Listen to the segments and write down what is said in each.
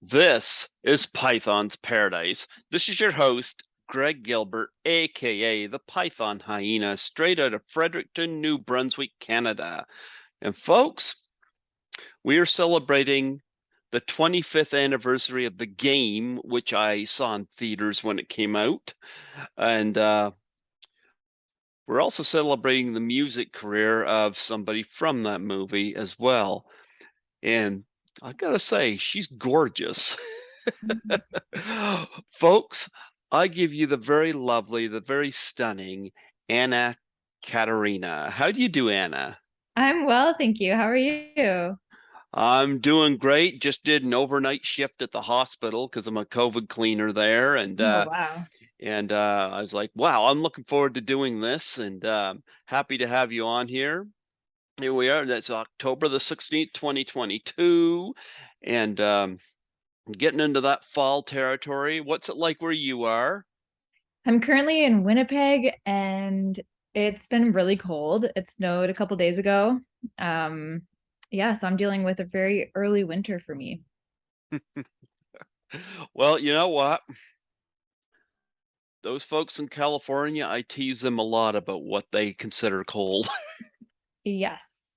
This is Python's Paradise. This is your host, Greg Gilbert, aka the Python Hyena, straight out of Fredericton, New Brunswick, Canada. And folks, we are celebrating the 25th anniversary of the game, which I saw in theaters when it came out. And we're also celebrating the music career of somebody from that movie as well. And I gotta say, she's gorgeous. Folks, I give you the very lovely, the very stunning Anna Katarina. How do you do, Anna? I'm well, thank you. How are you? I'm doing great. Just did an overnight shift at the hospital because I'm a COVID cleaner there, and Oh, uh, wow. and uh, I was like, wow, I'm looking forward to doing this, and happy to have you on here. Here we are. That's October the 16th, 2022, and getting into that fall territory. What's it like where you are? I'm currently in Winnipeg and it's been really cold. It snowed a couple days ago. Um, yeah, so I'm dealing with a very early winter for me. Well, you know what? Those folks in California, I tease them a lot about what they consider cold. Yes,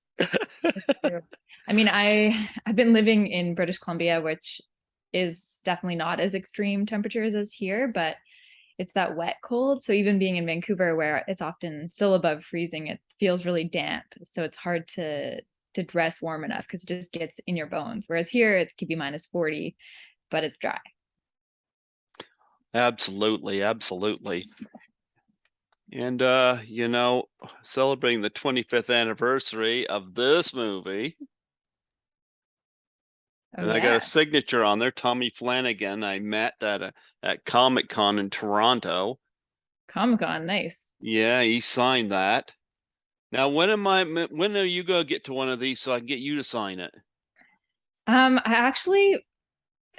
it's true. I mean, I've been living in British Columbia, which is definitely not as extreme temperatures as here, but it's that wet cold. So even being in Vancouver, where it's often still above freezing, it feels really damp. So it's hard to dress warm enough because it just gets in your bones. Whereas here it could be minus 40, but it's dry. Absolutely, absolutely. And celebrating the 25th anniversary of this movie. Oh And I got a yeah, signature on there, Tommy Flanagan. I met at Comic-Con in Toronto. Comic-Con, nice. Yeah, he signed that. Now, when are you gonna get to one of these so I can get you to sign it? I actually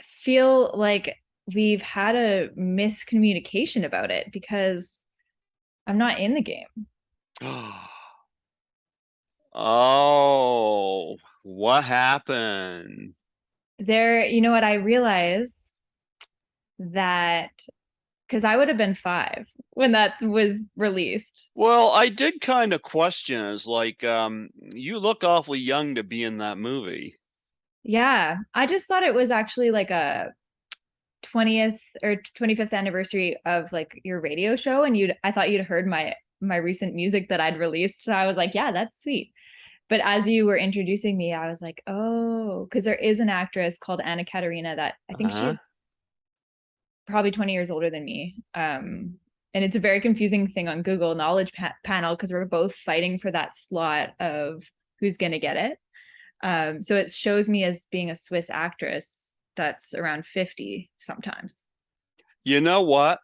feel like we've had a miscommunication about it because I'm not in the game. Oh, what happened? You know what, I realize that because I would have been 5 when that was released. Well, I did kind of question as like, you look awfully young to be in that movie. Yeah, I just thought it was actually like a 20th or 25th anniversary of like your radio show, and I thought you'd heard my recent music that I'd released. So I was like, yeah, that's sweet. But as you were introducing me, I was like, oh, because there is an actress called Anna Katarina that I think Uh-huh. she's probably 20 years older than me. And it's a very confusing thing on Google Knowledge Panel because we're both fighting for that slot of who's going to get it. So it shows me as being a Swiss actress that's around 50 sometimes. You know what?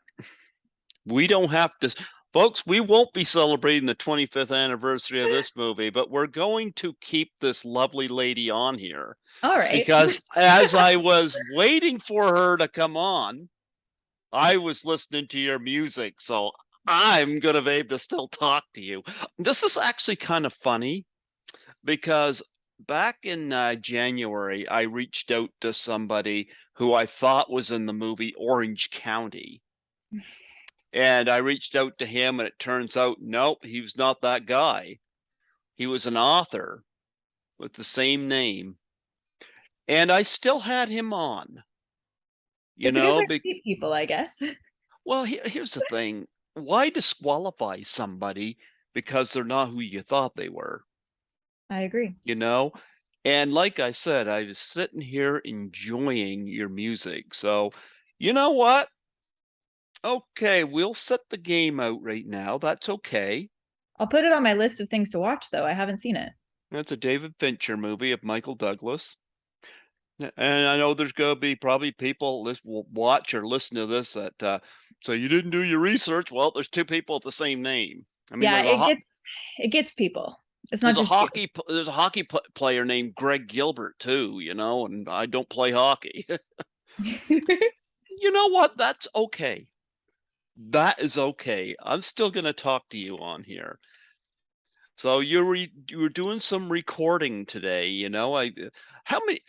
We don't have to, folks, we won't be celebrating the 25th anniversary of this movie, but we're going to keep this lovely lady on here All right. because as I was waiting for her to come on, I was listening to your music, so I'm gonna be able to still talk to you. This is actually kind of funny because back in January, I reached out to somebody who I thought was in the movie Orange County. And I reached out to him, and it turns out, nope, he was not that guy. He was an author with the same name. And I still had him on, you It's a good know, way to meet people, I guess. well, here's the thing. Why disqualify somebody because they're not who you thought they were, I agree. you know? And like I said, I was sitting here enjoying your music. So, you know what? Okay, we'll set the game out right now. That's okay. I'll put it on my list of things to watch, though. I haven't seen it. That's a David Fincher movie of Michael Douglas. And I know there's gonna be probably people will watch or listen to this that so you didn't do your research. Well, there's two people with the same name. I mean, Yeah, it gets people. It's not there's a just you. player named Greg Gilbert too, and I don't play hockey. You know what? That's okay. That is okay. I'm still gonna talk to you on here. So you were doing some recording today, I how many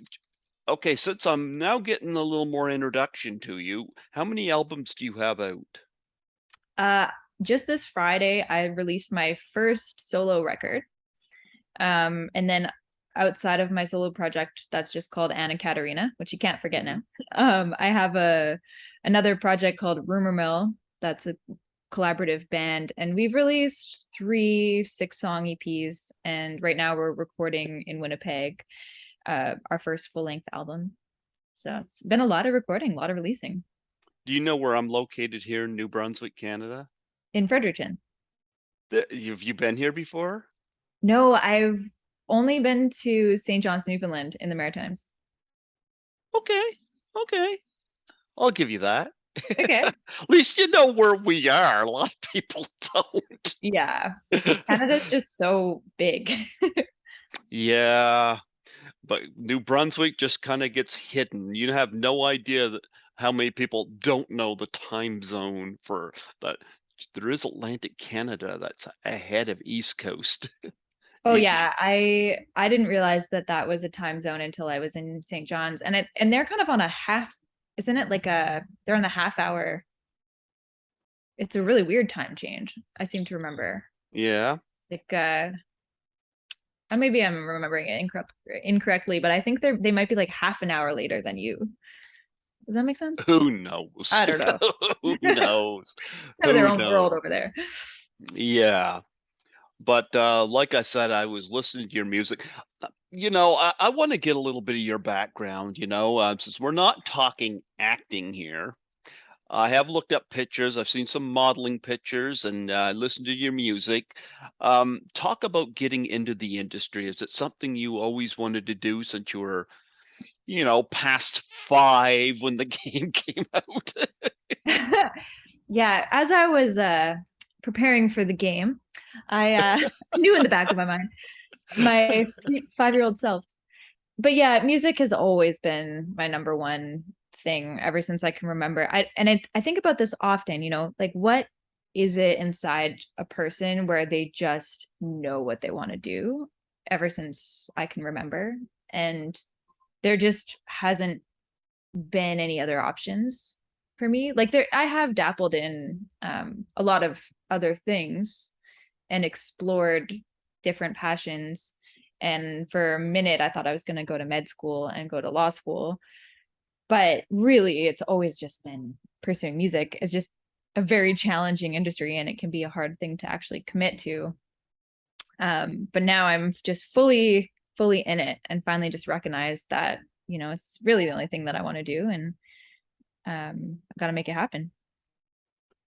Okay, since I'm now getting a little more introduction to you, how many albums do you have out? Uh, just this Friday, I released my first solo record. And then outside of my solo project, that's just called Anna Katarina, which you can't forget Mhm. now. I have another project called Rumor Mill. That's a collaborative band, and we've released three 6-song EPs. And right now we're recording in Winnipeg, our first full length album. So it's been a lot of recording, a lot of releasing Do you know where I'm located here in New Brunswick, Canada? in Fredericton. Have you been here before? No, I've only been to St. John's, Newfoundland in the Maritimes. Okay, okay, I'll give you that. Okay. At least you know where we are. A lot of people don't. Yeah. Canada's just so big. Yeah, but New Brunswick just kind of gets hidden. You have no idea how many people don't know the time zone for that. There is Atlantic Canada that's ahead of East Coast. Oh Y- yeah, I didn't realize that that was a time zone until I was in St. John's, and they're kind of on a half, isn't it? Like they're on the half hour. It's a really weird time change. I seem to remember. Yeah, Like maybe I'm remembering it incorrectly, but I think they might be like half an hour later than you. Does that make sense? who knows? I don't know. Who knows? Have their Who own world knows? over there. Yeah. But like I said, I was listening to your music. I want to get a little bit of your background, since we're not talking acting here. I have looked up pictures. I've seen some modeling pictures and listened to your music. Talk about getting into the industry. Is it something you always wanted to do since you were, past 5 when the game came out? Yeah, as I was preparing for the game, I knew in the back of my mind my sweet 5-year-old self. But yeah, music has always been my number one thing ever since I can remember. I think about this often, like what is it inside a person where they just know what they want to do ever since I can remember. And there just hasn't been any other options for me. Like I have dabbled in a lot of other things and explored different passions. And for a minute, I thought I was going to go to med school and go to law school. But really, it's always just been pursuing music. It's just a very challenging industry and it can be a hard thing to actually commit to. But now I'm just fully in it and finally just recognize that, it's really the only thing that I want to do. And I've got to make it happen.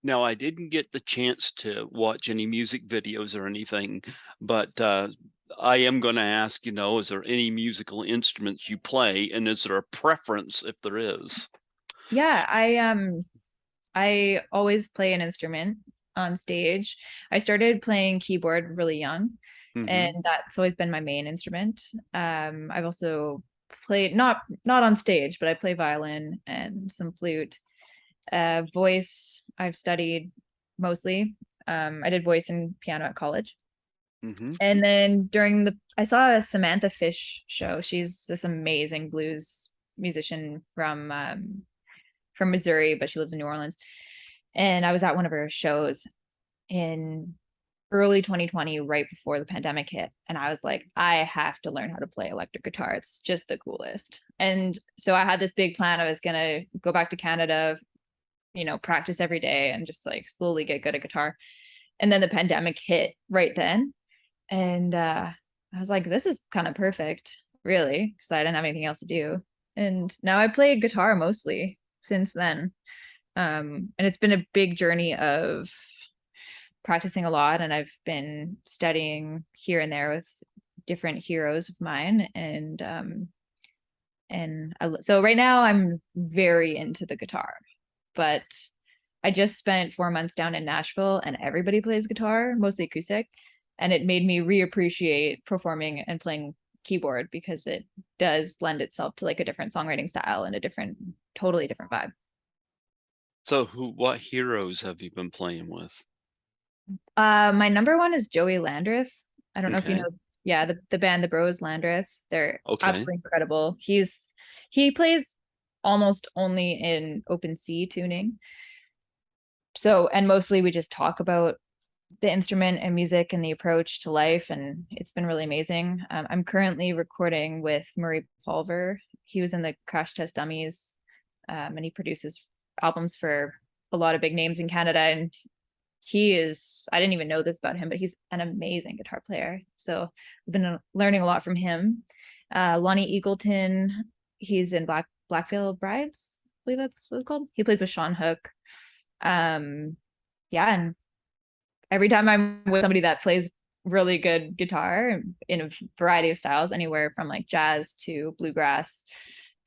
Now, I didn't get the chance to watch any music videos or anything, but I am going to ask, is there any musical instruments you play, and is there a preference if there is? Yeah, I always play an instrument on stage. I started playing keyboard really young, Hmm. and that's always been my main instrument. I've also played not on stage, but I play violin and some flute. Voice I've studied mostly. I did voice and piano at college. Hmm. And then I saw a Samantha Fish show. She's this amazing blues musician from Missouri, but she lives in New Orleans. And I was at one of her shows in early 2020, right before the pandemic hit. And I was like, I have to learn how to play electric guitar. It's just the coolest. And so I had this big plan. I was going to go back to Canada, practice every day and just like slowly get good at guitar. And then the pandemic hit right then. And I was like, this is kind of perfect, really, because I didn't have anything else to do. And now I play guitar mostly since then. And it's been a big journey of practicing a lot. And I've been studying here and there with different heroes of mine. So right now I'm very into the guitar, but I just spent 4 months down in Nashville and everybody plays guitar, mostly acoustic. And it made me reappreciate performing and playing keyboard because it does lend itself to like a different songwriting style and totally different vibe. So, what heroes have you been playing with? My number one is Joey Landreth. I don't know if you Okay, know, yeah, the band The Bros Landreth. They're okay. absolutely incredible. He plays almost only in open C tuning. So, and mostly we just talk about the instrument and music and the approach to life, and it's been really amazing. I'm currently recording with Murray Pulver. He was in the Crash Test Dummies, and he produces albums for a lot of big names in Canada. And he is, I didn't even know this about him, but he's an amazing guitar player. So I've been learning a lot from him. Lonnie Eagleton, he's in Black Veil Brides, I believe that's what it's called. He plays with Sean Hook. Yeah, and every time I'm with somebody that plays really good guitar in a variety of styles, anywhere from like jazz to bluegrass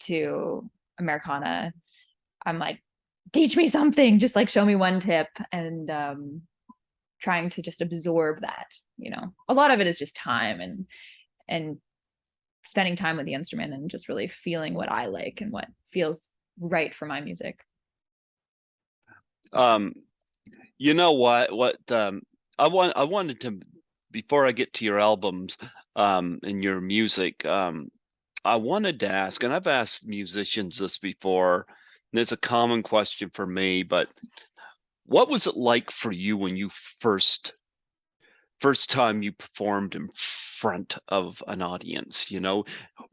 to Americana, I'm like, teach me something, just like show me one tip. And trying to just absorb that, a lot of it is just time and spending time with the instrument and just really feeling what I like and what feels right for my music. You know what I wanted to, before I get to your albums and your music, I wanted to ask, and I've asked musicians this before, and it's a common question for me, but what was it like for you when you first time you performed in front of an audience,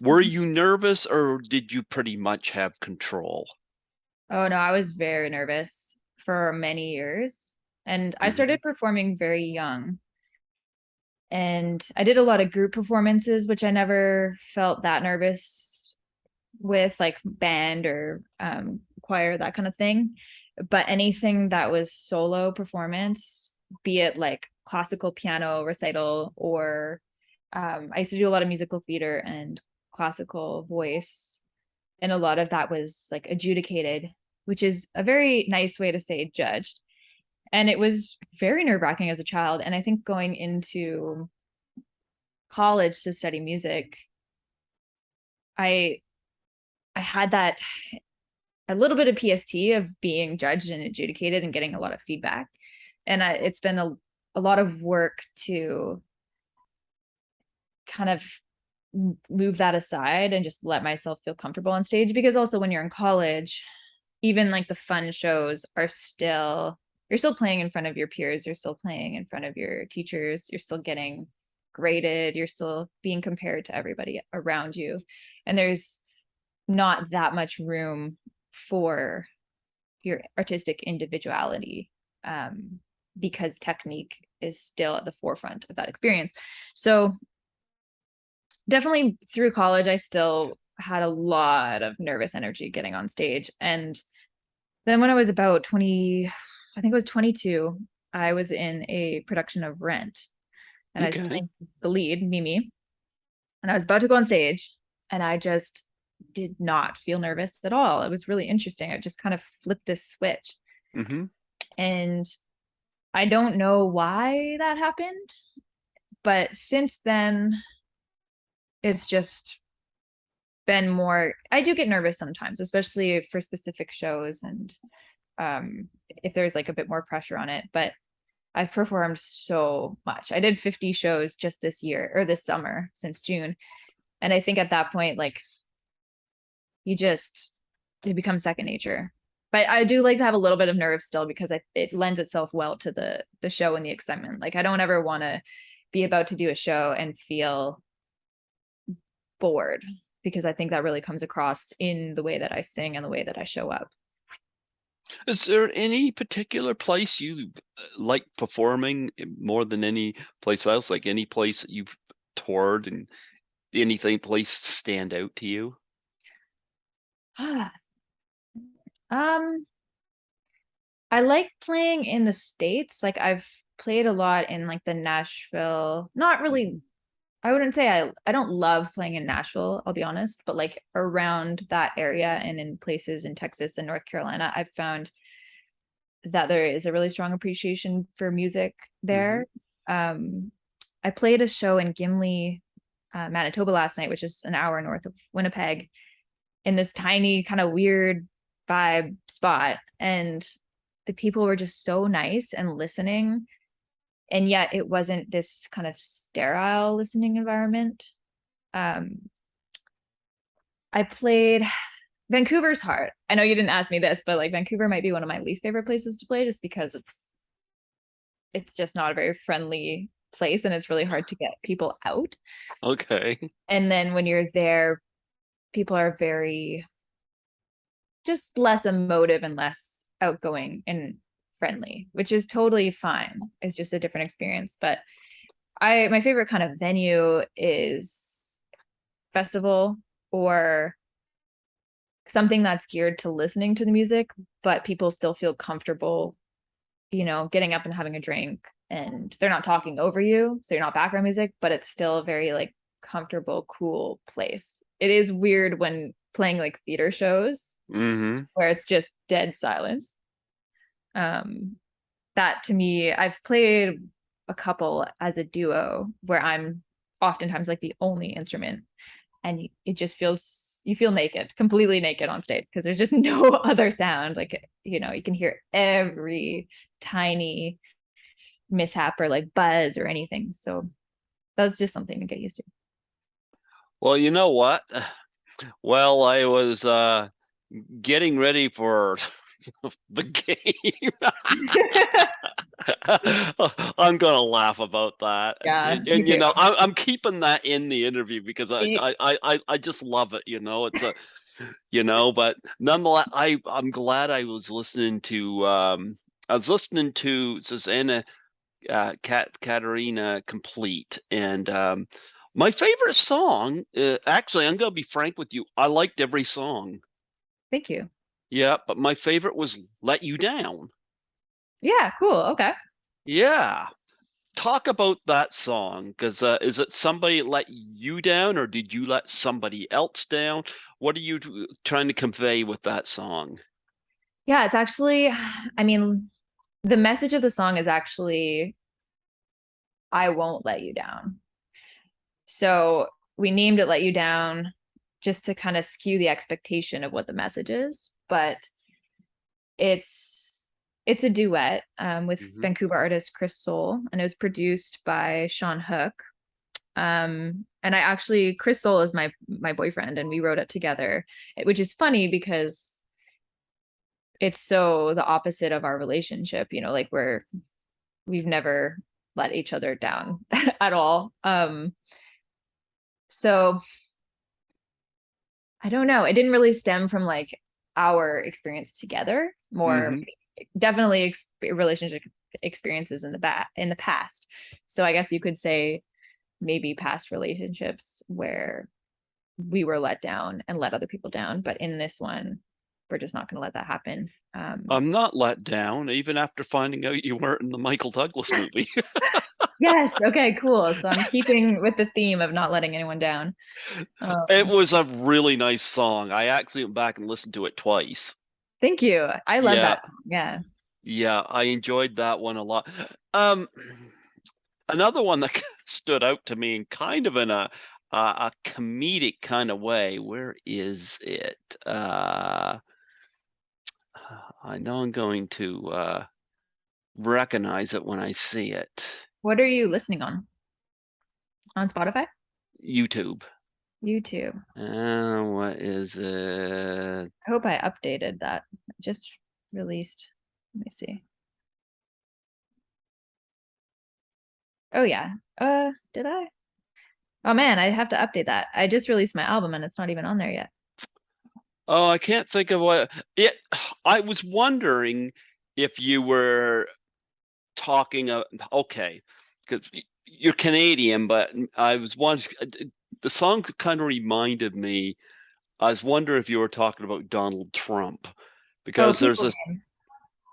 Were you nervous or did you pretty much have control? Oh no, I was very nervous for many years. And I Mhm. started performing very young. And I did a lot of group performances, which I never felt that nervous with, like band or choir, that kind of thing. But anything that was solo performance, be it like classical piano recital or I used to do a lot of musical theater and classical voice. And a lot of that was like adjudicated, which is a very nice way to say judged. And it was very nerve-wracking as a child. And I think going into college to study music, I I had that a little bit of PST of being judged and adjudicated and getting a lot of feedback. And it's been a lot of work to kind of move that aside and just let myself feel comfortable on stage. Because also when you're in college, even like the fun shows are still, you're still playing in front of your peers, you're still playing in front of your teachers, you're still getting graded, you're still being compared to everybody around you. And there's not that much room for your artistic individuality, because technique is still at the forefront of that experience. So definitely through college, I still had a lot of nervous energy getting on stage. And then when I was about 20, I think it was 22, I was in a production of Rent, and I was Okay. playing the lead, Mimi, and I was about to go on stage, and I just did not feel nervous at all. It was really interesting. I just kind of flipped this switch. Hmm. And I don't know why that happened, but since then, it's just been more. I do get nervous sometimes, especially for specific shows and if there's like a bit more pressure on it. But I've performed so much. I did 50 shows just this year or this summer since June. And I think at that point, like it becomes second nature. But I do like to have a little bit of nerve still because it lends itself well to the show and the excitement. Like I don't ever want to be about to do a show and feel bored, because I think that really comes across in the way that I sing and the way that I show up. Is there any particular place you like performing more than any place else? Like any place that you've toured and anything place stand out to you? um I like playing in the States. Like I've played a lot in like the Nashville, not really, I wouldn't say I don't love playing in Nashville, I'll be honest, but like around that area and in places in Texas and North Carolina, I've found that there is a really strong appreciation for music Hmm. there. Um, I played a show in Gimli, Manitoba last night, which is an hour north of Winnipeg, in this tiny kind of weird vibe spot. And the people were just so nice and listening. And yet it wasn't this kind of sterile listening environment. Um, I played Vancouver's hard. I know you didn't ask me this, but like Vancouver might be one of my least favorite places to play just because it's just not a very friendly place and it's really hard to get people out. Okay. And then when you're there, people are very just less emotive and less outgoing and friendly, which is totally fine. It's just a different experience. But my favorite kind of venue is festival or something that's geared to listening to the music, but people still feel comfortable, getting up and having a drink and they're not talking over you. So you're not background music, but it's still a very like comfortable, cool place. It is weird when playing like theater shows Mm-hmm. where it's just dead silence. Um, that to me, I've played a couple as a duo where I'm oftentimes like the only instrument and it just feels you feel naked, completely naked on stage because there's just no other sound. Like, you can hear every tiny mishap or like buzz or anything. So that's just something to get used to. Well, you know what? Well, I was getting ready for the game. I'm gonna laugh about that, Yeah, me and too. I'm keeping that in the interview because I just love it. It's a but nonetheless, I'm glad I was listening to Susanna Katarina Complete, and my favorite song. Actually, I'm gonna be frank with you. I liked every song. Thank you. Yeah, but my favorite was "Let You Down." Yeah, cool. Okay. Yeah. Talk about that song, because is it somebody let you down, or did you let somebody else down? What are you trying to convey with that song? Yeah, it's actually, I mean, the message of the song is actually, I won't let you down. So we named it Let You Down just to kind of skew the expectation of what the message is. But it's a duet with Hmm. Vancouver artist Chris Soule, and it was produced by Sean Hook. And I actually Chris Soule is my boyfriend, and we wrote it together, which is funny because it's so the opposite of our relationship. Like we've never let each other down at all. So I don't know. It didn't really stem from like our experience together, more Hmm. definitely relationship experiences in the past. So I guess you could say maybe past relationships where we were let down and let other people down, but in this one, we're just not going to let that happen. I'm not let down, even after finding out you weren't in the Michael Douglas movie. Yes. Okay. Cool. So I'm keeping with the theme of not letting anyone down. It Um, was a really nice song. I actually went back and listened to it twice. Thank you. I love Yeah, that. Yeah. yeah, I enjoyed that one a lot. Um, Another one that stood out to me, and kind of in a comedic kind of way. Where is it? I know I'm going to recognize it when I see it. What are you listening on Spotify? YouTube. YouTube. What is it? I hope I updated that. I just released. Let me see. Oh yeah. Did I? Oh man, I have to update that. I just released my album and it's not even on there yet. Oh, I can't think of what it. I was wondering if you were talking. Okay, because you're Canadian, but I was wondering. The song kind of reminded me. I was wondering if you were talking about Donald Trump, Oh, because there's people. a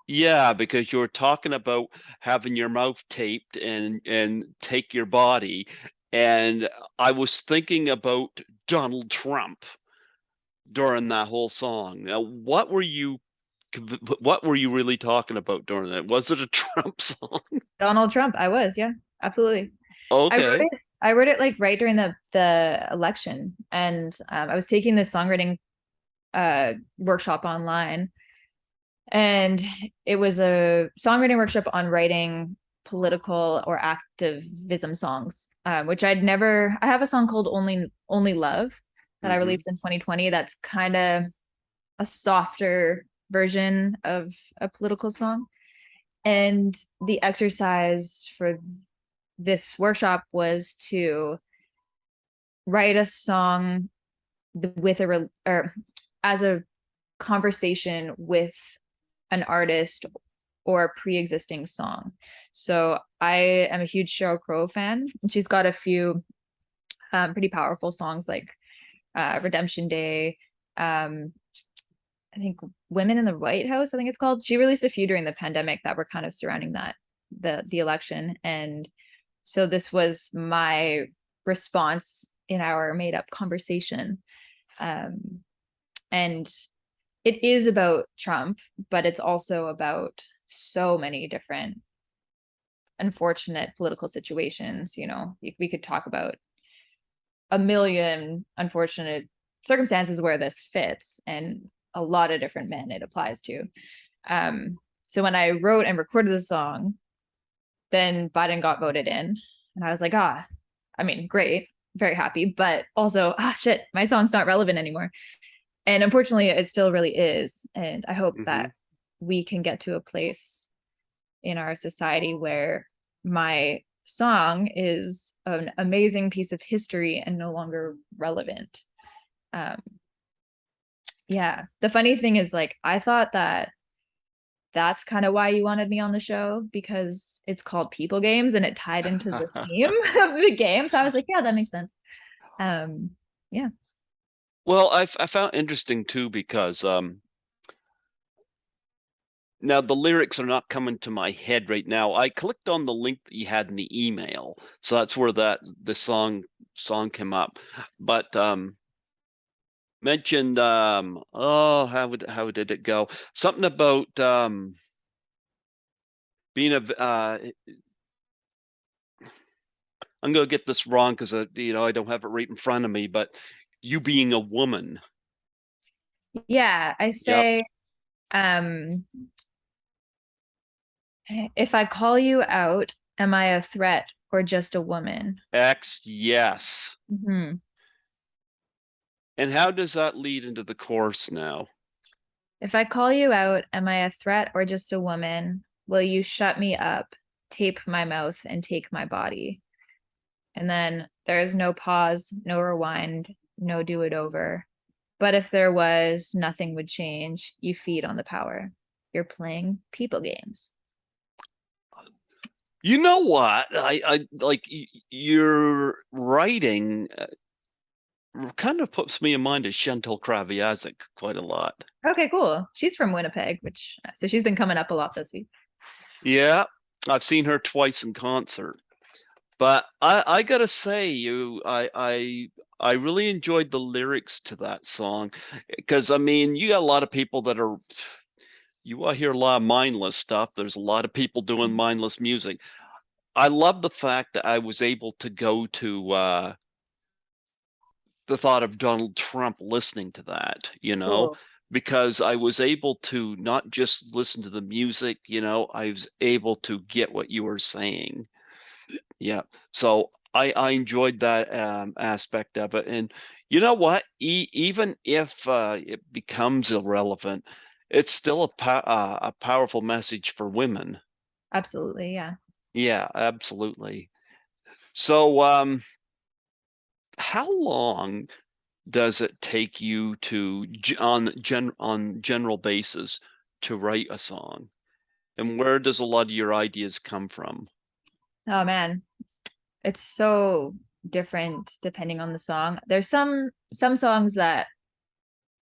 yeah, because you were talking about having your mouth taped and take your body, and I was thinking about Donald Trump during that whole song. Now, what were you really talking about during that? Was it a Trump song? Donald Trump. I was, yeah, absolutely. I wrote Okay. it. I wrote it like right during the election, and I was taking this songwriting workshop online, and it was a songwriting workshop on writing political or activism songs, which I have a song called Only Love, that I Mm-hmm. released in 2020 that's kind of a softer version of a political song. And the exercise for this workshop was to write a song with or as a conversation with an artist or a pre-existing song. So I am a huge Sheryl Crow fan. She's got a few pretty powerful songs like Redemption Day. I think Women in the White House, I think it's called. She released a few during the pandemic that were kind of surrounding that the election. And so this was my response in our made up conversation. Um, and it is about Trump, but it's also about so many different unfortunate political situations. You know, we could talk about a million unfortunate circumstances where this fits and a lot of different men it applies to. So when I wrote and recorded the song, then Biden got voted in, and I was like, I mean, great, very happy, but also, shit, my song's not relevant anymore. And unfortunately, it still really is. And I hope Mm-hmm. that we can get to a place in our society where my song is an amazing piece of history and no longer relevant. Um, yeah. The funny thing is, like, I thought that that's kind of why you wanted me on the show because it's called People Games and it tied into the theme of the game. So I was like, yeah, that makes sense. Um, yeah. Well, I found interesting too because now the lyrics are not coming to my head right now. I clicked on the link that you had in the email, so that's where the song came up. But mentioned oh, how did it go? Something about being a I'm gonna get this wrong because I don't have it right in front of me, but you being a woman. Yeah. I Yep. say, if I call you out, am I a threat or just a woman? X, yes. Mhm. And how does that lead into the course now? If I call you out, am I a threat or just a woman? Will you shut me up, tape my mouth, and take my body? And then there is no pause, no rewind, no do it over. But if there was, nothing would change. You feed on the power. You're playing people games. You know what? I like your writing kind of puts me in mind of Chantal Kraviazik quite a lot. Okay, cool. She's from Winnipeg, which so she's been coming up a lot this week. Yeah, I've seen her twice in concert. But I gotta say, I really enjoyed the lyrics to that song because I mean, you got a lot of people that are you will hear a lot of mindless stuff. There's a lot of people doing mindless music. I love the fact that I was able to go to the thought of Donald Trump listening to that, Cool. because I was able to not just listen to the music, I was able to get what you were saying. Yeah. So I enjoyed that aspect of it. And you know what? Even if it becomes irrelevant, it's still a powerful message for women. Absolutely. Yeah. Yeah, absolutely. So how long does it take you to on general basis to write a song? And where does a lot of your ideas come from? Oh man, it's so different depending on the song. There's some songs that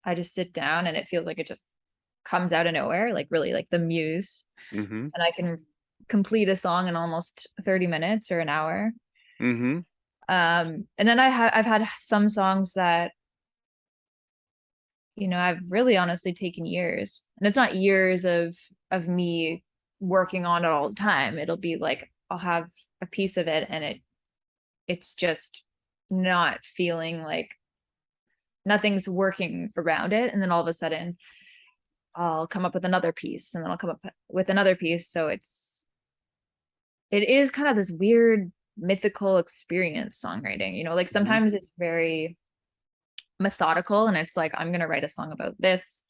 I just sit down and it feels like it just comes out of nowhere, like really like the muse, Mm-hmm. and I can complete a song in almost 30 minutes or an hour. Mm-hmm. And then I've had some songs that, I've really honestly taken years. And it's not years of me working on it all the time. It'll be like I'll have a piece of it and it's just not feeling like nothing's working around it. And then all of a sudden I'll come up with another piece and then I'll come up with another piece. So it is kind of this weird mythical experience songwriting, like Mm-hmm. sometimes it's very methodical, and it's like, I'm going to write a song about this.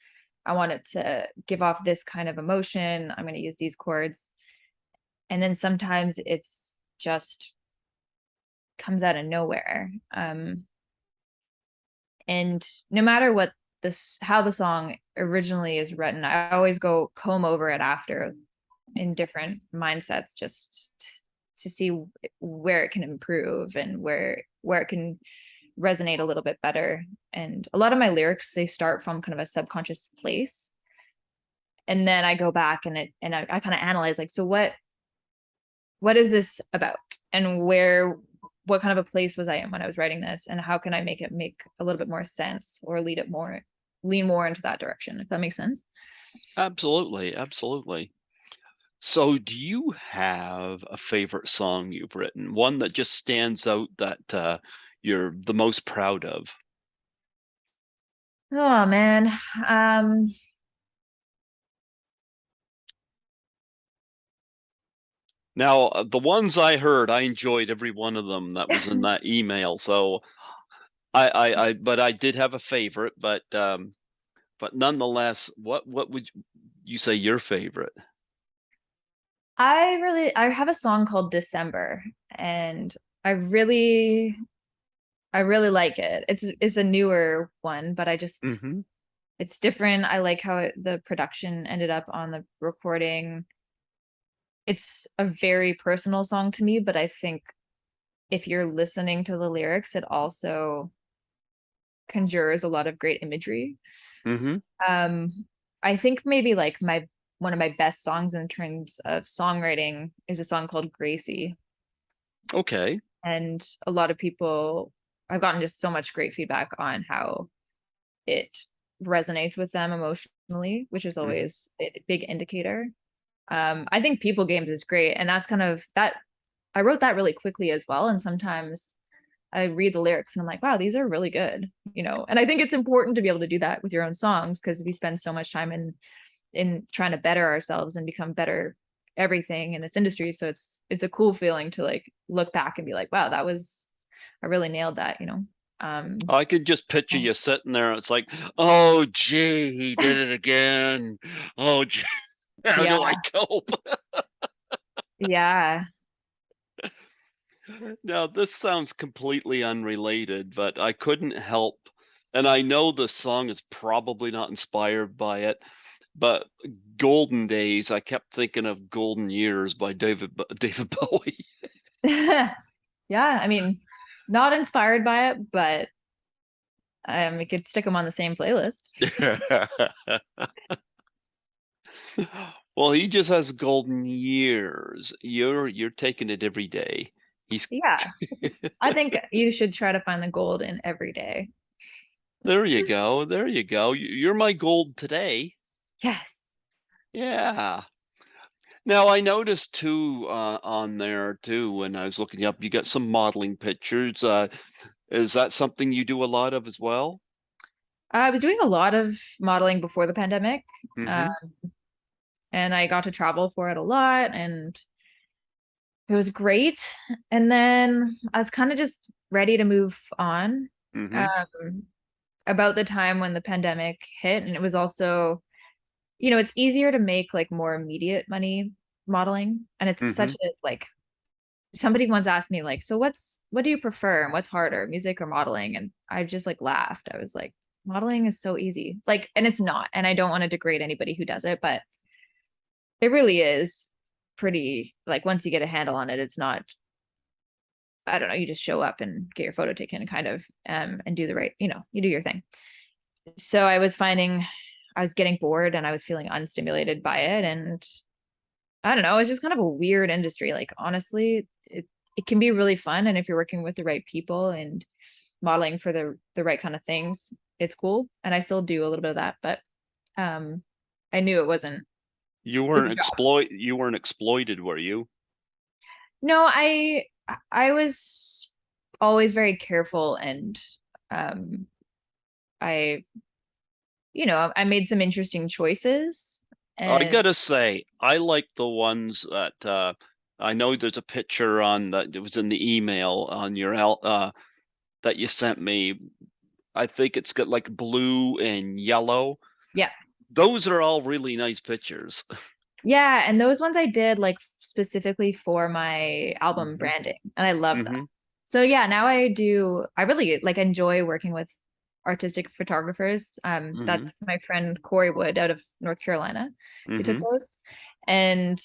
I want it to give off this kind of emotion. I'm going to use these chords. And then sometimes it's just comes out of nowhere. And no matter what this, how the song originally is written, I always go comb over it after in different mindsets, just to see where it can improve and where it can resonate a little bit better. And a lot of my lyrics, they start from kind of a subconscious place, and then I go back and I kind of analyze, like, so what is this about, and what kind of a place was I in when I was writing this, and how can I make it make a little bit more sense, or lean more into that direction, if that makes sense. Absolutely, absolutely. So, do you have a favorite song you've written? One that just stands out that you're the most proud of? Oh man. um Now, the ones I heard, I enjoyed every one of them that was in that email. So, but I did have a favorite. But nonetheless, what would you say your favorite? I have a song called December, and I really I really like it. It's a newer one, but Hmm. it's different. I like how the production ended up on the recording. It's a very personal song to me, but I think if you're listening to the lyrics, it also conjures a lot of great imagery. Hmm. Um, I think maybe like my one of my best songs in terms of songwriting is a song called Gracie. Okay. And a lot of people, I've gotten just so much great feedback on how it resonates with them emotionally, which is Hmm. always a big indicator. I think People Games is great, and that's kind of that. I wrote that really quickly as well, and sometimes I read the lyrics and I'm like, wow, these are really good. And I think it's important to be able to do that with your own songs, because we spend so much time in trying to better ourselves and become better everything in this industry. So it's a cool feeling to like look back and be like, wow, I really nailed that. Um I could just picture you sitting there. It's like, oh, gee, he did it again. Oh, gee, how yeah, do I cope? yeah. Now, this sounds completely unrelated, but I couldn't help, and I know the song is probably not inspired by it, but Golden Days, I kept thinking of Golden Years by David Bowie. Yeah, I mean, not inspired by it, but we could stick them on the same playlist. Well, he just has golden years. You're taking it every day. He's Yeah, I think you should try to find the gold in every day. There you go. There you go. You're my gold today. Yes. Yeah. Now I noticed too on there too when I was looking you up, you got some modeling pictures. Is that something you do a lot of as well? I was doing a lot of modeling before the pandemic, uh, Mm-hmm. and I got to travel for it a lot, and it was great. And then I was kind of just ready to move on, Mm-hmm. um, about the time when the pandemic hit. And it was also, it's easier to make like more immediate money modeling. And it's Mm-hmm. such a like, somebody once asked me, like, so what do you prefer and what's harder, music or modeling? And I just like laughed. I was like, modeling is so easy. Like, and it's not. And I don't want to degrade anybody who does it, but it really is pretty, like, once you get a handle on it, it's not, I don't know, you just show up and get your photo taken kind of, and do the right, you do your thing. So I was finding I was getting bored and I was feeling unstimulated by it. And I don't know, it's just kind of a weird industry. Like, honestly, it can be really fun. And if you're working with the right people and modeling for the right kind of things, it's cool. And I still do a little bit of that, but um I knew it wasn't the job. You weren't exploited, were you? No, I was always very careful, and um I I made some interesting choices. I And gotta say, I like the ones that I know there's a picture on that it was in the email on your that you sent me. I think it's got like blue and yellow. Yeah. Those are all really nice pictures. Yeah, and those ones I did like specifically for my album Hmm. branding, and I love that. Hmm. So yeah, now I really like enjoy working with artistic photographers. Hmm. That's my friend Corey Wood out of North Carolina who took Hmm. those. And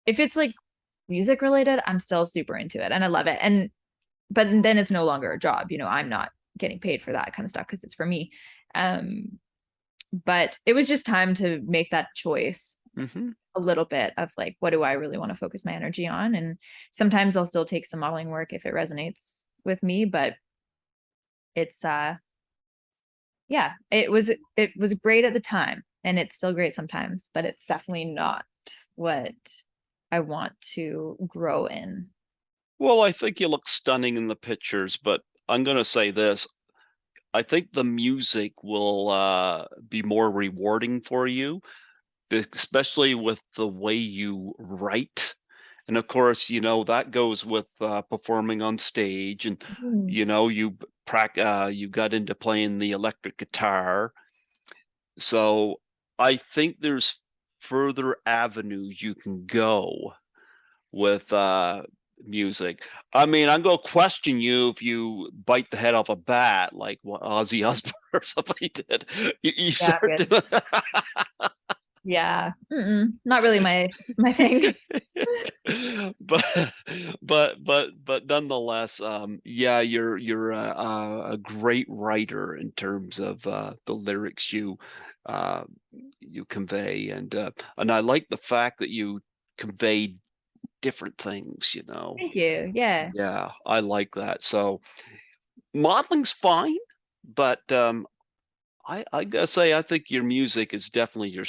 if it's like music related, I'm still super into it and I love it. And but then it's no longer a job, I'm not getting paid for that kind of stuff because it's for me. Um, but it was just time to make that choice Hmm. a little bit of like, what do I really want to focus my energy on? And sometimes I'll still take some modeling work if it resonates with me, but it's yeah, it was great at the time and it's still great sometimes, but it's definitely not what I want to grow in. Well, I think you look stunning in the pictures, but I'm gonna say this. I think the music will be more rewarding for you, especially with the way you write. And of course, that goes with performing on stage, and Mm. you got into playing the electric guitar. So I think there's further avenues you can go with music. I mean, I'm gonna question you if you bite the head off a bat like what Ozzy Osbourne or somebody did. You Yeah, start good. to Yeah. Not really my thing. but but nonetheless, yeah, you're a great writer in terms of the lyrics uh, you convey, and I like the fact that you convey different things, you know. Thank you. Yeah. Yeah, I like that. So modeling's fine, but I gotta say I think your music is definitely your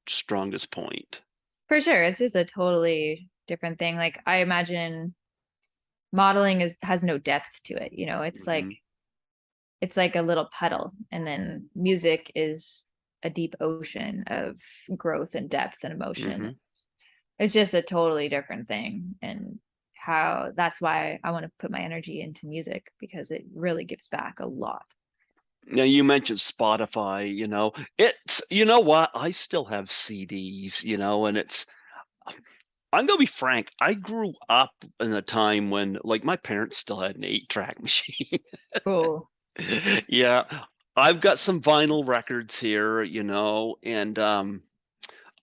strongest point. For sure. It's just a totally different thing. Like I imagine modeling has no depth to it, Hmm. it's like a little puddle and then music is a deep ocean of growth and depth and emotion. Hmm. It's just a totally different thing and how that's why I want to put my energy into music because it really gives back a lot. Now you mentioned Spotify, it's what I still have CDs, and I'm gonna be frank. I grew up in a time when like my parents still had an 8-track machine. Cool. Yeah, I've got some vinyl records here, and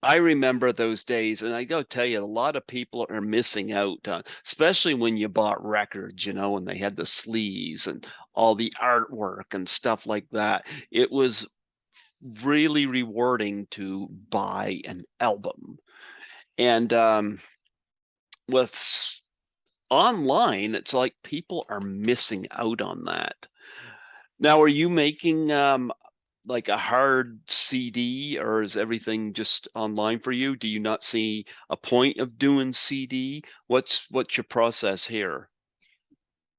I remember those days, and I gotta tell you, a lot of people are missing out, especially when you bought records, and they had the sleeves and all the artwork and stuff like that. It was really rewarding to buy an album. And with online, it's like people are missing out on that. Now, are you making like a hard CD, or is everything just online for you? Do you not see a point of doing CD? What's your process here?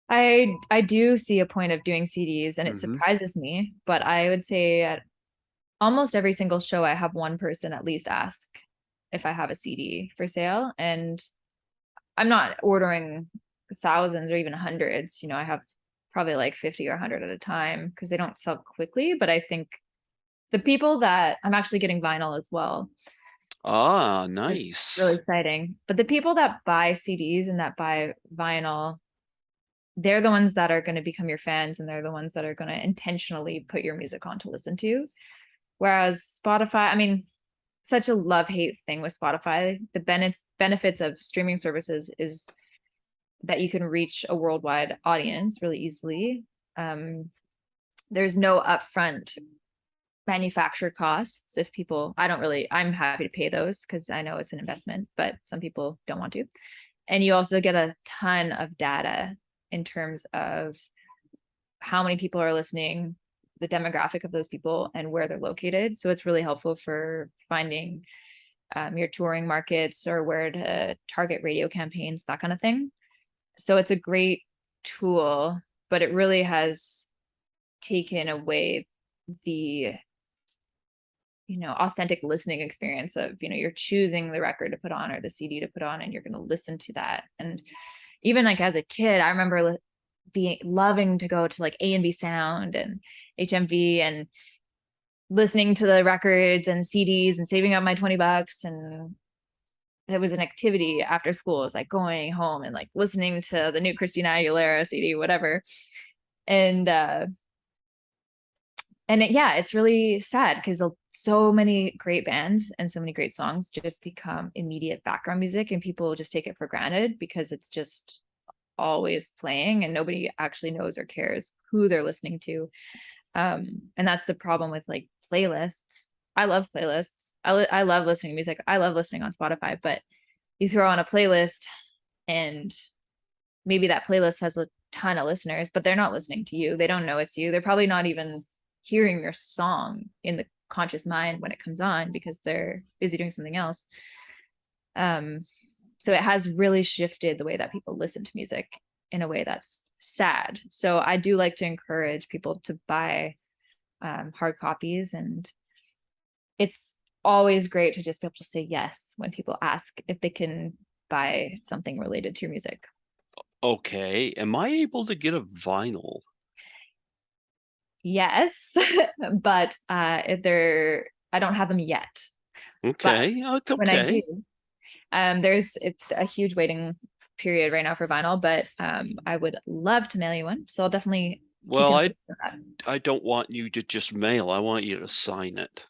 I do see a point of doing CDs and it Hmm. surprises me, but I would say at almost every single show I have one person at least ask if I have a CD for sale and I'm not ordering thousands or even hundreds, I have probably like 50 or 100 at a time because they don't sell quickly, but I think the people that I'm actually getting vinyl as well Ah, is really nice. exciting. But the people that buy CDs and that buy vinyl, they're the ones that are going to become your fans and they're the ones that are going to intentionally put your music on to listen to. Whereas Spotify, I mean, such a love-hate thing with Spotify. The benefits of streaming services is that you can reach a worldwide audience really easily. Um, there's no upfront manufacture costs if people I don't really I'm happy to pay those because I know it's an investment, but some people don't want to. And you also get a ton of data in terms of how many people are listening, the demographic of those people, and where they're located. So it's really helpful for finding your touring markets or where to target radio campaigns, that kind of thing. So it's a great tool, but it really has taken away the authentic listening experience of you're choosing the record to put on or the CD to put on and you're going to listen to that. And even like as a kid I remember loving to go to like A&B Sound and HMV and listening to the records and CDs and saving up my $20. And it was an activity after school. It was like going home and like listening to the new Christina Aguilera CD, whatever. And yeah, it's really sad because so many great bands and so many great songs just become immediate background music, and people just take it for granted because it's just always playing and nobody actually knows or cares who they're listening to. And that's the problem with like playlists. I love playlists. I love listening to music. I love listening on Spotify, but you throw on a playlist and maybe that playlist has a ton of listeners, but they're not listening to you. They don't know it's you. They're probably not even hearing your song in the conscious mind when it comes on because they're busy doing something else. So it has really shifted the way that people listen to music in a way that's sad. So I do like to encourage people to buy hard copies, and it's always great to just be able to say yes when people ask if they can buy something related to your music. Okay, am I able to get a vinyl? Yes, but I don't have them yet. But Okay, it's when I do, okay. it's a huge waiting period right now for vinyl, but I would love to mail you one. So I'll definitely keep Well, you I posted on that. I don't want you to just mail. I want you to sign it.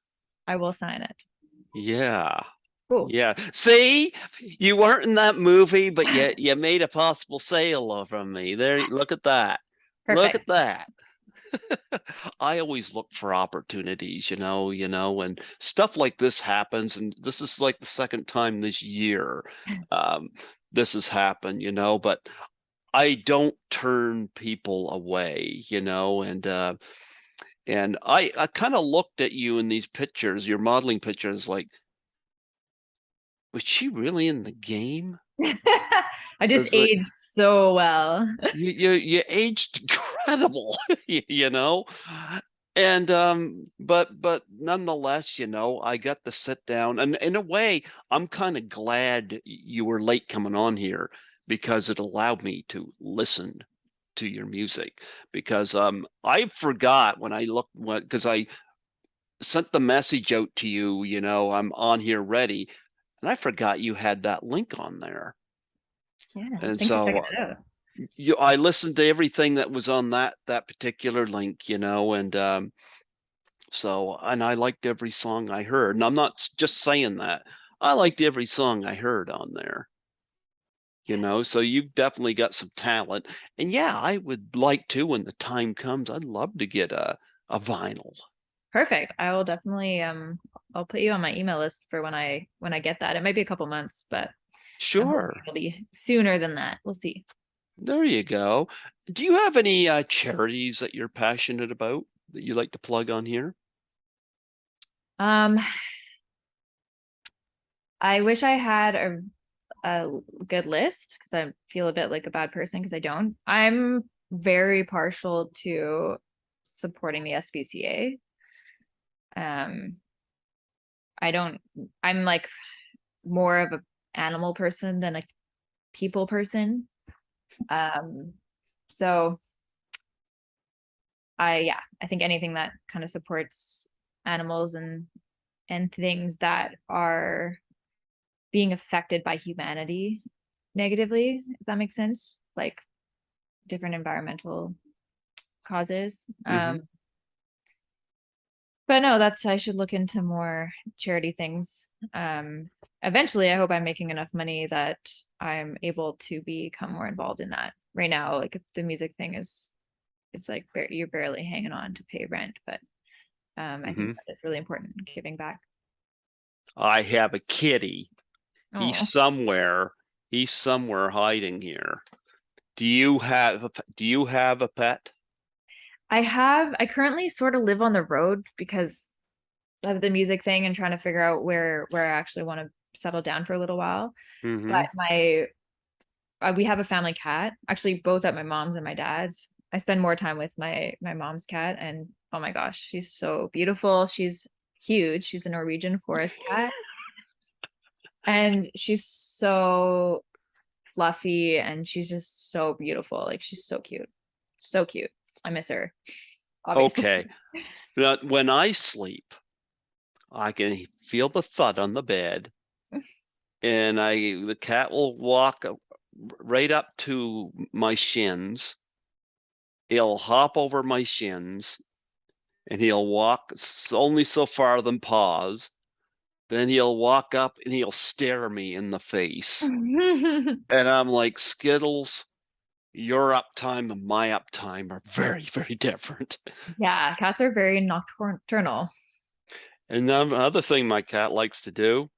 I will sign it. Yeah. Cool. Yeah. See, you weren't in that movie, but yet you made a possible sale from me. There, look at that. Look Perfect. at that. I always look for opportunities, and stuff like this happens, and this is like the second time this year um, this has happened, but I don't turn people away, and I kind of looked at you in these pictures, your modeling pictures, like, was she really in the game? I just It's like aged so well. you aged incredible, you know? And but nonetheless, I got to sit down, and in a way, I'm kind of glad you were late coming on here because it allowed me to listen to your music because I forgot when I looked because I sent the message out to you, I'm on here ready, and I forgot you had that link on there. Yeah. And Thanks for checking so it out. I listened to everything that was on that particular link, and and I liked every song I heard. And I'm not just saying that. I liked every song I heard on there, Yes. so you've definitely got some talent. And yeah, I would like to when the time comes. I'd love to get a vinyl. Perfect. I will definitely I'll put you on my email list for when I get that. It might be a couple months, but I'm hoping Sure. it'll be sooner than that. We'll see. There you go. Do you have any charities that you're passionate about that you like to plug on here? Um, I wish I had a good list because I feel a bit like a bad person because I don't. I'm very partial to supporting the SPCA. Um, I don't, I'm like more of a animal person than a people person. Um, so yeah, I think anything that kind of supports animals and things that are being affected by humanity negatively, if that makes sense, like different environmental causes. Hmm. But no, I should look into more charity things. Eventually, I hope I'm making enough money that I'm able to become more involved in that. Right now, like the music thing it's like you're barely hanging on to pay rent, but I think Hmm. that is really important, giving back. I have a kitty. He's Oh, somewhere. He's somewhere hiding here. Do you have a pet? I currently sort of live on the road because of the music thing and trying to figure out where I actually want to settle down for a little while. But Hmm. we have a family cat, actually both at my mom's and my dad's. I spend more time with my mom's cat, and oh my gosh, she's so beautiful. She's huge. She's a Norwegian forest cat, and she's so fluffy and she's just so beautiful. Like she's so cute. So cute. I miss her, obviously. Okay. Now, when I sleep, I can feel the thud on the bed, and the cat will walk right up to my shins. He'll hop over my shins, and he'll walk only so far, then pause. Then he'll walk up and he'll stare me in the face. And I'm like, Skittles, your uptime and my uptime are very, very different. Yeah, cats are very nocturnal. And then the other thing my cat likes to do,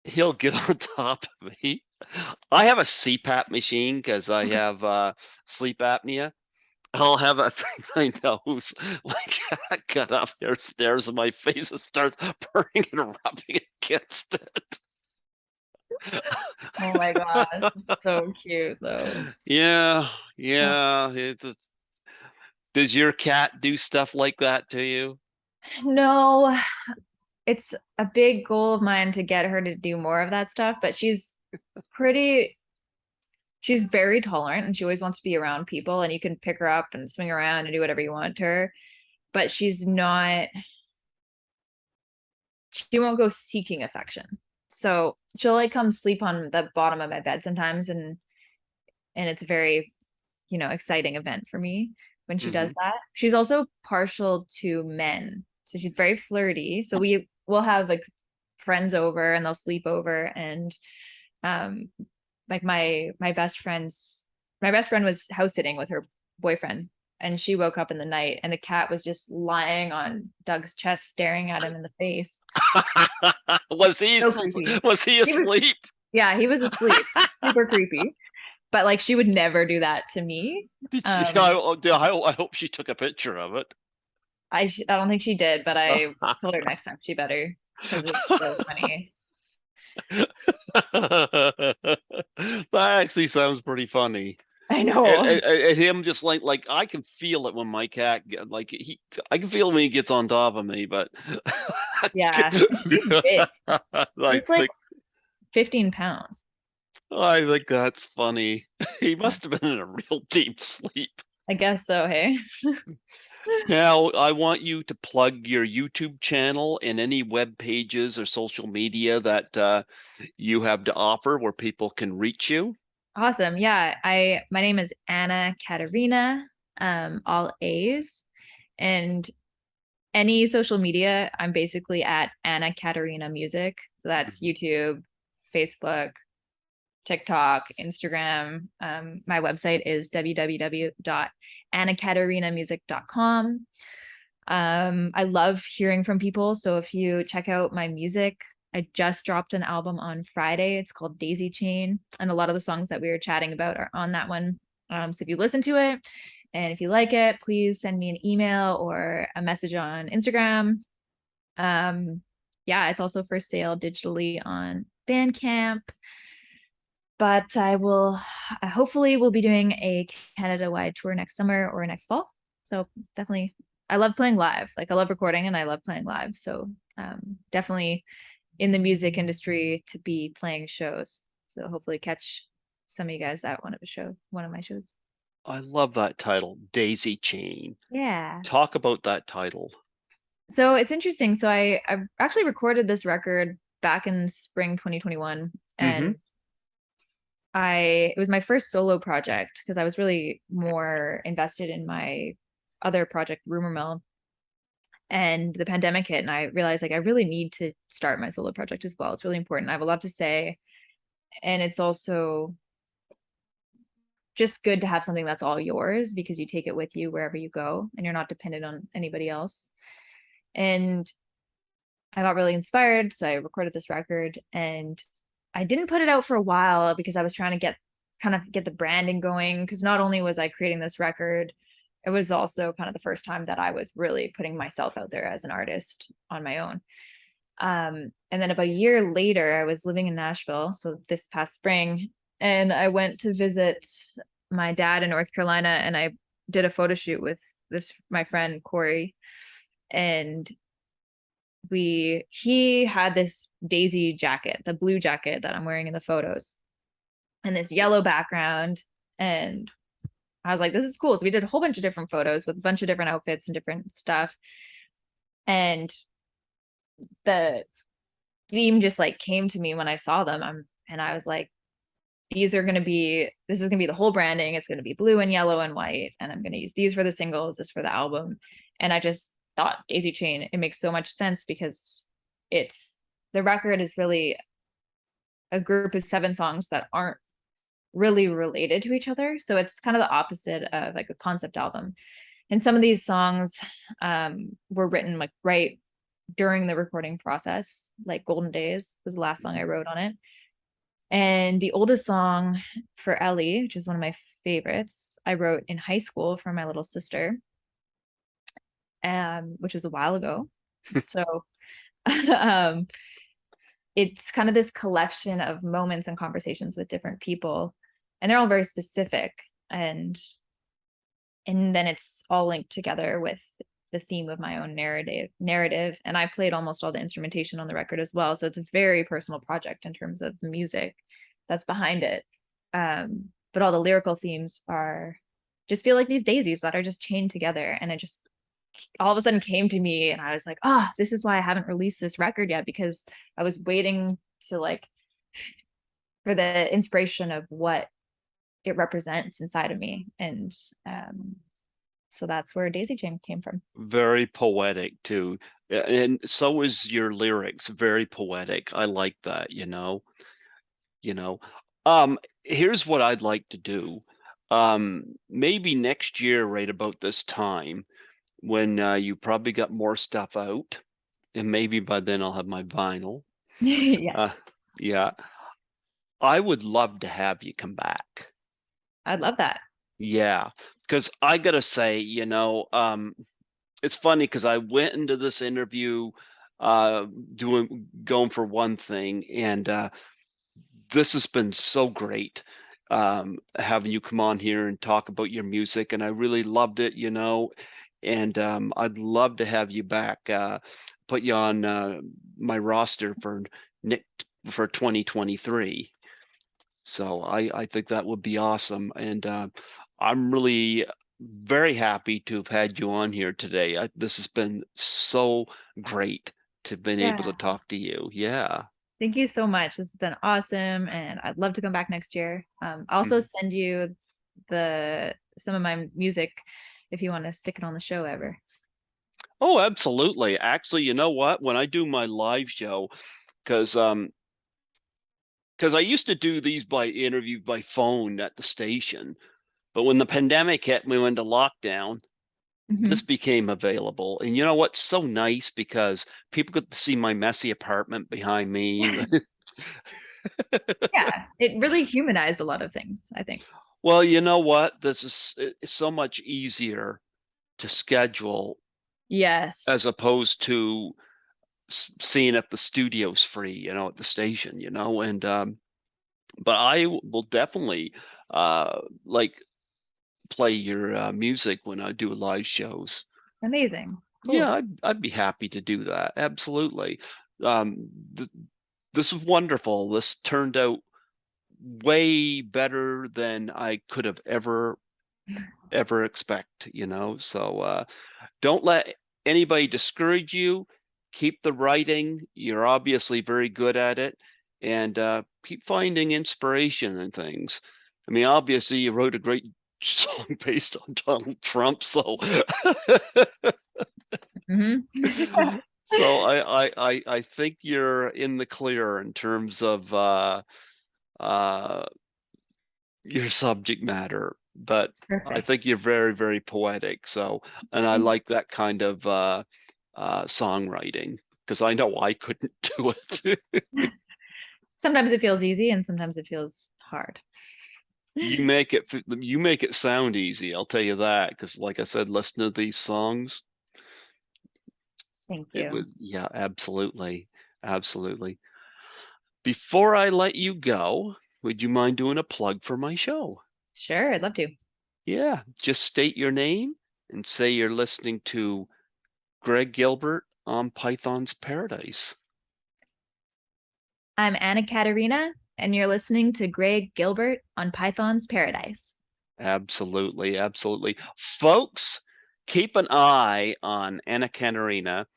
he'll get on top of me. I have a CPAP machine because I have sleep apnea. I'll have a thing my nose, my cat got up there, stares in my face, and starts purring and rubbing against it. Oh my God, it's so cute though. Yeah, yeah. Does your cat do stuff like that to you? No, it's a big goal of mine to get her to do more of that stuff, but pretty, she's very tolerant and she always wants to be around people and you can pick her up and swing around and do whatever you want to her. But she won't go seeking affection. So she'll like come sleep on the bottom of my bed sometimes and it's a very, exciting event for me when she does Hmm. that. She's also partial to men. So she's very flirty. So we will have like friends over and they'll sleep over and um like my best friend was house sitting with her boyfriend and she woke up in the night and the cat was just lying on Doug's chest staring at him in the face. Was he So creepy. was he He was asleep? Yeah, he was asleep. Super creepy. But like she would never do that to me. Did she? Um I hope she took a picture of it. I don't think she did, but I told her next time she better because it's so funny. That actually sounds pretty funny. I And, know. and, and him just like I can feel it when my cat I can feel it when he gets on top of me, but Yeah. She's big. I She's like think 15 pounds. I think that's funny. He must have been in a real deep sleep. I guess so, hey. Now, I want you to plug your YouTube channel and any web pages or social media that you have to offer where people can reach you. Awesome. Yeah. My name is Anna Katarina, all A's. And any social media, I'm basically at Anna Katarina Music. So that's YouTube, Facebook, TikTok, Instagram. My website is www.annakatarinamusic.com. I love hearing from people. So if you check out my music, I just dropped an album on Friday. It's called Daisy Chain. And a lot of the songs that we were chatting about are on that one. So if you listen to it and if you like it, please send me an email or a message on Instagram. Yeah, it's also for sale digitally on Bandcamp. But I hopefully will be doing a Canada-wide tour next summer or next fall. So definitely, I love playing live. Like I love recording and I love playing live. So definitely in the music industry to be playing shows. So hopefully catch some of you guys at one of my shows. I love that title, Daisy Chain. Yeah. Talk about that title. So it's interesting. So I actually recorded this record back in spring 2021 Hmm. and it was my first solo project because I was really more invested in my other project, Rumor Mill. And the pandemic hit, and I realized like I really need to start my solo project as well. It's really important. I have a lot to say, and it's also just good to have something that's all yours because you take it with you wherever you go, and you're not dependent on anybody else. And I got really inspired, so I recorded this record, and I didn't put it out for a while because I was trying to get the branding going because not only was I creating this record, it was also kind of the first time that I was really putting myself out there as an artist on my own. And then about a year later, I was living in Nashville, so this past spring, and I went to visit my dad in North Carolina, and I did a photo shoot with my friend Corey, and he had this daisy jacket, the blue jacket that I'm wearing in the photos, and this yellow background. And I was like, this is cool. So we did a whole bunch of different photos with a bunch of different outfits and different stuff. And the theme just like came to me when I saw them. And I was like, this is going to be the whole branding. It's going to be blue and yellow and white. And I'm going to use these for the singles, this for the album. And I just thought Daisy Chain, it makes so much sense because the record is really a group of 7 songs that aren't really related to each other. So it's kind of the opposite of like a concept album. And some of these songs were written like right during the recording process, like Golden Days was the last song I wrote on it. And the oldest song for Ellie, which is one of my favorites, I wrote in high school for my little sister, which was a while ago. So um, it's kind of this collection of moments and conversations with different people, and they're all very specific. And then it's all linked together with the theme of my own narrative. And I played almost all the instrumentation on the record as well. So it's a very personal project in terms of the music that's behind it. But all the lyrical themes are just feel like these daisies that are just chained together. And it just all of a sudden came to me, and I was like, oh, this is why I haven't released this record yet, because I was waiting to like for the inspiration of what it represents inside of me. And so that's where Daisy Chain came from. Very poetic too. And so is your lyrics, very poetic. I like that, you know. Here's what I'd like to do. Maybe next year, right about this time, when you probably got more stuff out, and maybe by then I'll have my vinyl. Yes, Yeah, I would love to have you come back. I'd love that. Yeah, because I gotta say, it's funny because I went into this interview going for one thing, and this has been so great having you come on here and talk about your music, and I really loved it, and I'd love to have you back, put you on my roster for Nick for 2023. So I think that would be awesome, and I'm really very happy to have had you on here today. This has been so great to have been able Yeah. to talk to you. Yeah. Thank you so much. This has been awesome, and I'd love to come back next year. I'll also Mhm. send you some of my music if you want to stick it on the show ever. Oh, absolutely. Actually, you know what? When I do my live show, because I used to do these by interview by phone at the station, but when the pandemic hit, we went into lockdown. This Mhm. became available, and you know what's so nice because people get to see my messy apartment behind me. Yeah, it really humanized a lot of things, I think. Well, you know what? It's so much easier to schedule as Yes, opposed to seeing if the studio's free, at the station, and but I will definitely like play your music when I do live shows. amazing, Yeah, cool. I'd be happy to do that. Absolutely. Um, th this was wonderful. This turned out way better than I could have ever expect, So don't let anybody discourage you. Keep the writing. You're obviously very good at it, and keep finding inspiration and things. I mean, obviously, you wrote a great song based on Donald Trump, so Mhm. so I think you're in the clear in terms of uh, your subject matter, but I Perfect. think you're very, very poetic. So, and I like that kind of songwriting because I know I couldn't do it. Sometimes it feels easy and sometimes it feels hard. You make it sound easy. I'll tell you that because, like I said, listen to these songs. Thank It you. was yeah, absolutely, absolutely. Before I let you go, would you mind doing a plug for my show? Sure, I'd love to. Yeah, just state your name and say you're listening to Greg Gilbert on Python's Paradise. I'm Anna Katarina, and you're listening to Greg Gilbert on Python's Paradise. Absolutely, absolutely. Folks, keep an eye on Anna Katarina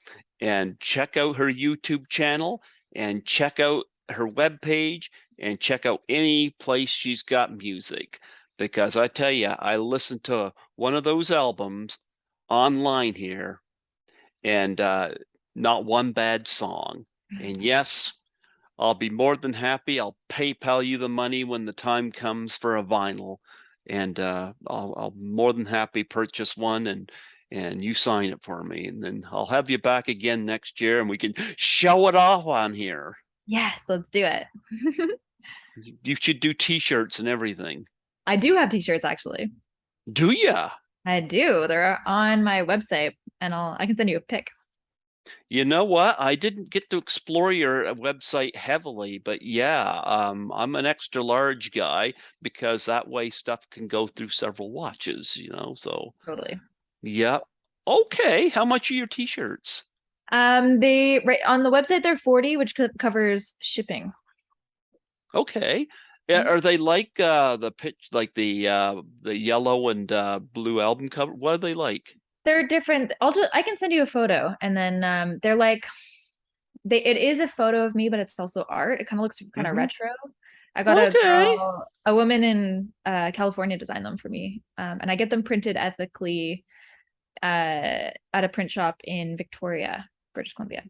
and check out her YouTube channel and check out her webpage and check out any place she's got music. Because I tell you, I listened to one of those albums online here and not one bad song. And yes, I'll be more than happy. I'll PayPal you the money when the time comes for a vinyl, and I'll more than happy purchase one and you sign it for me, and then I'll have you back again next year, and we can show it off on here. Yes, let's do it. You should do T-shirts and everything. I do have t-shirts actually. Do ya? I do. They're on my website, and I can send you a pic. You know what? I didn't get to explore your website heavily, but yeah, I'm an extra large guy because that way stuff can go through several watches, so Totally. yeah. Okay, how much are your t-shirts? They right on the website they're 40, which covers shipping. Okay. Yeah, Yeah. are they like the pitch like the yellow and blue album cover? What are they like? They're different. I can send you a photo, and then they're like it is a photo of me, but it's also art. It kind of looks kind of Mm-hmm. retro. I got Okay. a woman in California design them for me, and I get them printed ethically at a print shop in Victoria, British Columbia.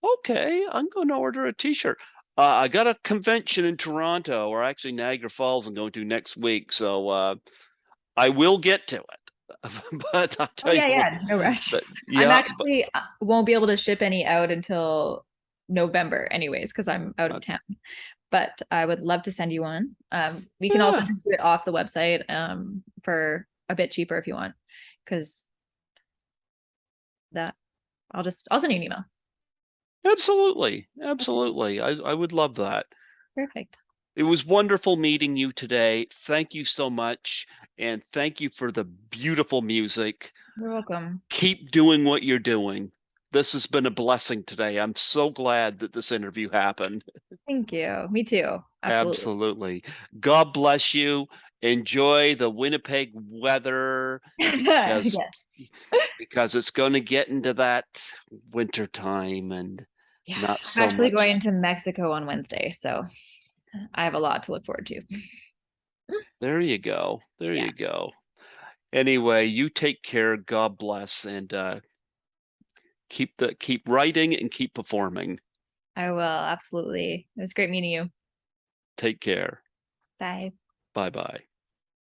Okay, I'm going to order a t-shirt. I got a convention in Toronto, or actually Niagara Falls, I'm going to next week, so I will get to it. But I'll Oh tell you yeah, what, yeah, no rush. but I'm yeah, but actually won't be able to ship any out until November, anyways, because I'm out of town. But I would love to send you one. We can also yeah, just do it off the website for a bit cheaper if you want, because that I'll send you an email. absolutely, Okay, absolutely. I would love that. perfect. It was wonderful meeting you today. Thank you so much, and thank you for the beautiful music. You're welcome. Keep doing what you're doing. This has been a blessing today. I'm so glad that this interview happened. Thank you. Me too. Absolutely. Absolutely. God bless you. Enjoy the Winnipeg weather because Yes. it's going to get into that winter time and Yeah. not I'm so actually much. going to Mexico on Wednesday, so I have a lot to look forward to. There you go. There Yeah, you go. Anyway, you take care. God bless, and keep writing and keep performing. I will. Absolutely. It was great meeting you. Take care. Bye. Bye bye.